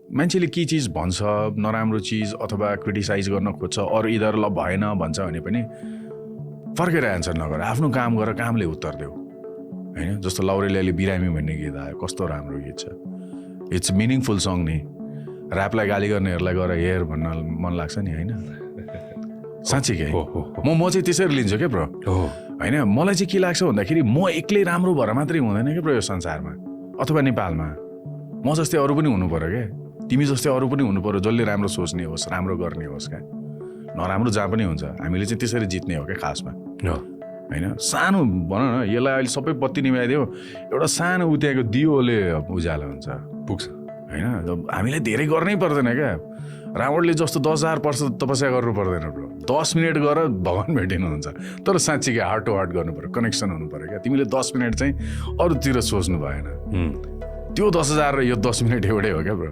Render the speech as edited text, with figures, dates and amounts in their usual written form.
मान्छेले के चिज भन्छ नराम्रो चिज अथवा क्रिटिसाइज गर्न खोज्छ अरू इधर ल भएन भन्छ भने पनि फर्केर एन्सर नगर, आफ्नो काम गर, कामले उत्तर देऊ होइन। जस्तो लौरेलियाले बिरामी भन्ने गीत आयो, कस्तो राम्रो गीत छ, इट्स मिनिङफुल सङ नि। ऱ्यापलाई गाली गर्नेहरूलाई गएर हेर भन्न मन लाग्छ नि होइन, साँच्चै के म चाहिँ त्यसरी लिन्छु क्या ब्रो होइन। मलाई चाहिँ के लाग्छ भन्दाखेरि म एक्लै राम्रो भएर मात्रै हुँदैन क्या ब्रो यो संसारमा अथवा नेपालमा, म जस्तै अरू पनि हुनु पर्यो क्या, तिमी जस्तै अरू पनि हुनु पर्यो जसले राम्रो सोच्ने होस्, राम्रो गर्ने होस् क्या। नराम्रो जहाँ पनि हुन्छ, हामीले चाहिँ त्यसरी जित्ने हो क्या खासमा होइन। सानो भनौँ न, यसलाई अहिले सबै बत्ती निभाइदियो, एउटा सानो उत्याएको दियोले उज्यालो हुन्छ पुग्छ होइन। हामीले धेरै गर्नै पर्दैन क्या। रावणले जस्तो 10,000 वर्ष तपस्या गर्नु पर्दैन ब्रो, 10 मिनट गर भगवान भेटिनुहुन्छ। तर साँच्चीकै हार्ट टु हार्ट गर्नु पर्यो, कनेक्सन हुनु पर्यो क्या। तिमीले 10 मिनट चाहिँ अरूतिर सोच्नु भएन, त्यो 10,000 र यो 10 मिनट एउटै हो क्या ब्रो।